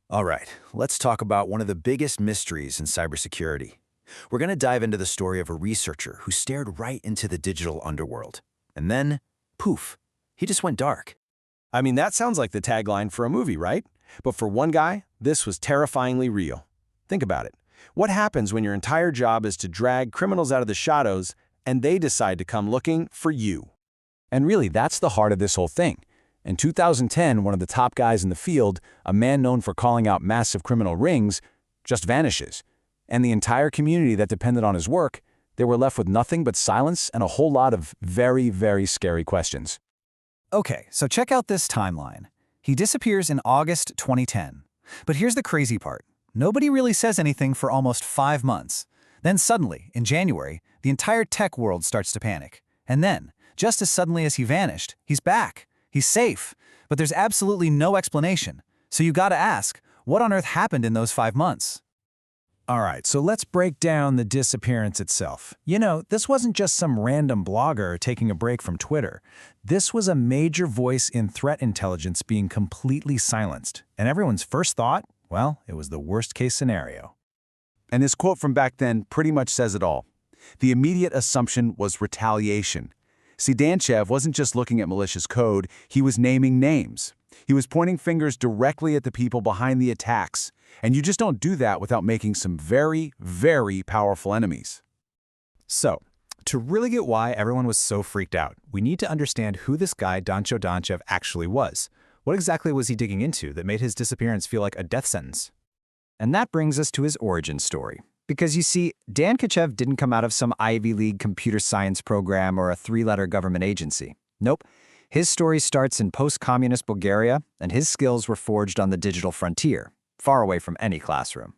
All right, let's talk about one of the biggest mysteries in cybersecurity. We're going to dive into the story of a researcher who stared right into the digital underworld. And then, poof, he just went dark. I mean, that sounds like the tagline for a movie, right? But for one guy, this was terrifyingly real. Think about it. What happens when your entire job is to drag criminals out of the shadows and they decide to come looking for you? And really, that's the heart of this whole thing. In 2010, one of the top guys in the field, a man known for calling out massive criminal rings, just vanishes. And the entire community that depended on his work, they were left with nothing but silence and a whole lot of very, very scary questions. Okay, so check out this timeline. He disappears in August 2010. But here's the crazy part. Nobody really says anything for almost 5 months. Then suddenly, in January, the entire tech world starts to panic. And then, just as suddenly as he vanished, he's back. He's safe. But there's absolutely no explanation. So you gotta ask, what on earth happened in those 5 months? All right, so let's break down the disappearance itself. You know, this wasn't just some random blogger taking a break from Twitter. This was a major voice in threat intelligence being completely silenced. And everyone's first thought, well, it was the worst-case scenario. And this quote from back then pretty much says it all. The immediate assumption was retaliation. See, Danchev wasn't just looking at malicious code, he was naming names. He was pointing fingers directly at the people behind the attacks. And you just don't do that without making some very, very powerful enemies. So, to really get why everyone was so freaked out, we need to understand who this guy Dancho Danchev actually was. What exactly was he digging into that made his disappearance feel like a death sentence? And that brings us to his origin story. Because you see, Danchev didn't come out of some Ivy League computer science program or a 3-letter government agency. Nope. His story starts in post-communist Bulgaria, and his skills were forged on the digital frontier, far away from any classroom.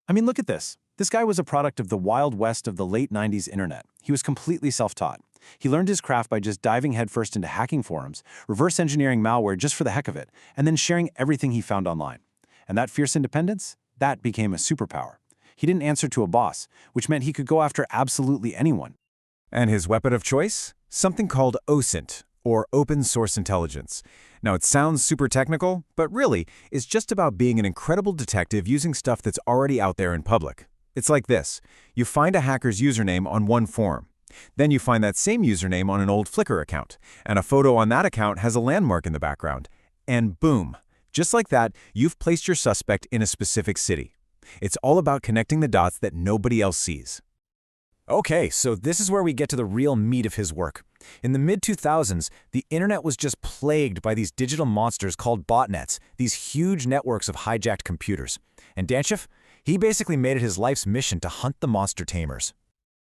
I mean, look at this. This guy was a product of the Wild West of the late 90s internet. He was completely self-taught. He learned his craft by just diving headfirst into hacking forums, reverse engineering malware just for the heck of it, and then sharing everything he found online. And that fierce independence, that became a superpower. He didn't answer to a boss, which meant he could go after absolutely anyone. And his weapon of choice? Something called OSINT, or Open Source Intelligence. Now, it sounds super technical, but really, it's just about being an incredible detective using stuff that's already out there in public. It's like this. You find a hacker's username on one forum. Then you find that same username on an old Flickr account, and a photo on that account has a landmark in the background. And boom, just like that, you've placed your suspect in a specific city. It's all about connecting the dots that nobody else sees. Okay, so this is where we get to the real meat of his work. In the mid-2000s, the internet was just plagued by these digital monsters called botnets, these huge networks of hijacked computers. And Danchev, he basically made it his life's mission to hunt the monster tamers.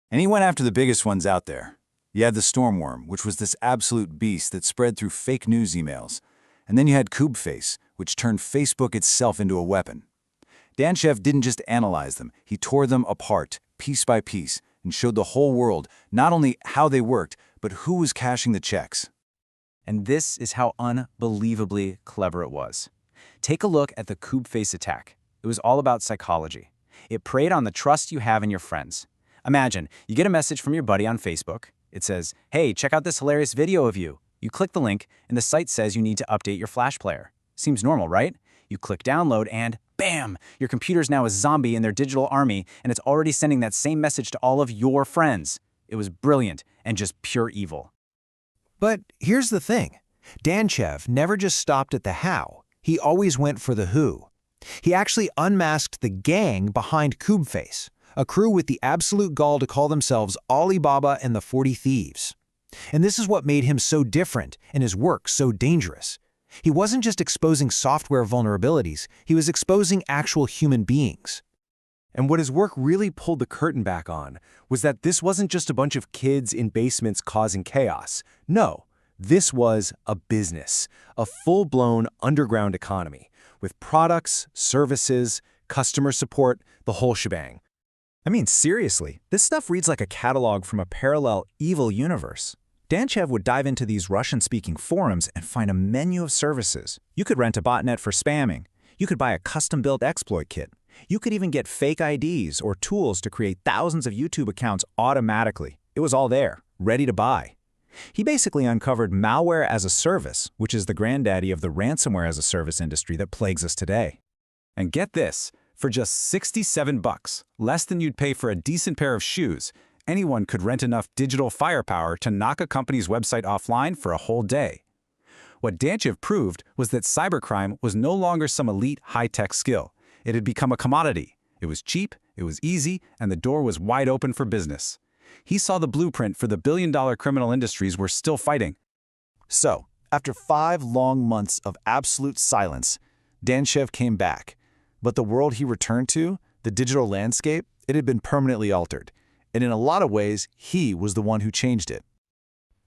And he went after the biggest ones out there. You had the Stormworm, which was this absolute beast that spread through fake news emails. And then you had Kubeface, which turned Facebook itself into a weapon. Danchev didn't just analyze them, he tore them apart, piece by piece, and showed the whole world not only how they worked, but who was cashing the checks. And this is how unbelievably clever it was. Take a look at the Kubeface attack. It was all about psychology. It preyed on the trust you have in your friends. Imagine, you get a message from your buddy on Facebook. It says, "Hey, check out this hilarious video of you." You click the link, and the site says you need to update your Flash player. Seems normal, right? You click download, and bam! Your computer's now a zombie in their digital army, and it's already sending that same message to all of your friends. It was brilliant and just pure evil. But here's the thing. Danchev never just stopped at the how. He always went for the who. He actually unmasked the gang behind Kubeface, a crew with the absolute gall to call themselves Alibaba and the 40 Thieves. And this is what made him so different and his work so dangerous. He wasn't just exposing software vulnerabilities, he was exposing actual human beings. And what his work really pulled the curtain back on was that this wasn't just a bunch of kids in basements causing chaos. No, this was a business, a full-blown underground economy, with products, services, customer support, the whole shebang. I mean, seriously, this stuff reads like a catalog from a parallel evil universe. Danchev would dive into these Russian-speaking forums and find a menu of services. You could rent a botnet for spamming. You could buy a custom-built exploit kit. You could even get fake IDs or tools to create thousands of YouTube accounts automatically. It was all there, ready to buy. He basically uncovered malware as a service, which is the granddaddy of the ransomware as a service industry that plagues us today. And get this, for just 67 bucks, less than you'd pay for a decent pair of shoes, anyone could rent enough digital firepower to knock a company's website offline for a whole day. What Danchev proved was that cybercrime was no longer some elite high-tech skill. It had become a commodity. It was cheap, it was easy, and the door was wide open for business. He saw the blueprint for the billion-dollar criminal industries we're still fighting. So, after 5 long months of absolute silence, Danchev came back. But the world he returned to, the digital landscape, it had been permanently altered. And in a lot of ways, he was the one who changed it.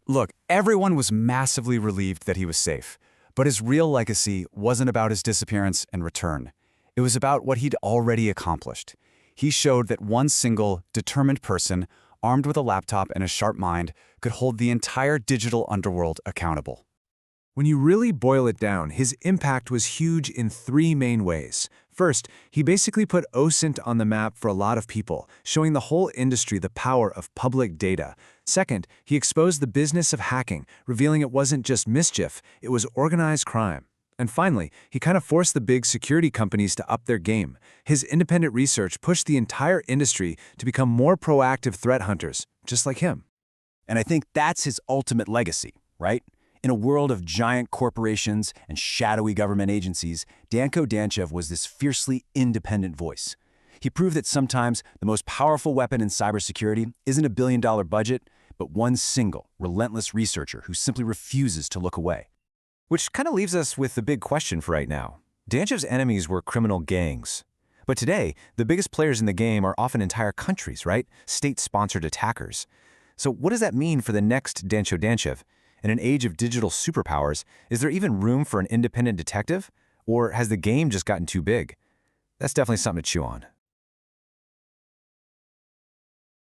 Look, everyone was massively relieved that he was safe, but his real legacy wasn't about his disappearance and return. It was about what he'd already accomplished. He showed that one single, determined person, armed with a laptop and a sharp mind, could hold the entire digital underworld accountable. When you really boil it down, his impact was huge in 3 main ways. First, he basically put OSINT on the map for a lot of people, showing the whole industry the power of public data. Second, he exposed the business of hacking, revealing it wasn't just mischief, it was organized crime. And finally, he kind of forced the big security companies to up their game. His independent research pushed the entire industry to become more proactive threat hunters, just like him. And I think that's his ultimate legacy, right? In a world of giant corporations and shadowy government agencies, Dancho Danchev was this fiercely independent voice. He proved that sometimes the most powerful weapon in cybersecurity isn't a billion-dollar budget, but one single, relentless researcher who simply refuses to look away. Which kind of leaves us with the big question for right now. Danchev's enemies were criminal gangs. But today, the biggest players in the game are often entire countries, right? State-sponsored attackers. So what does that mean for the next Dancho Danchev? In an age of digital superpowers, is there even room for an independent detective? Or has the game just gotten too big? That's definitely something to chew on.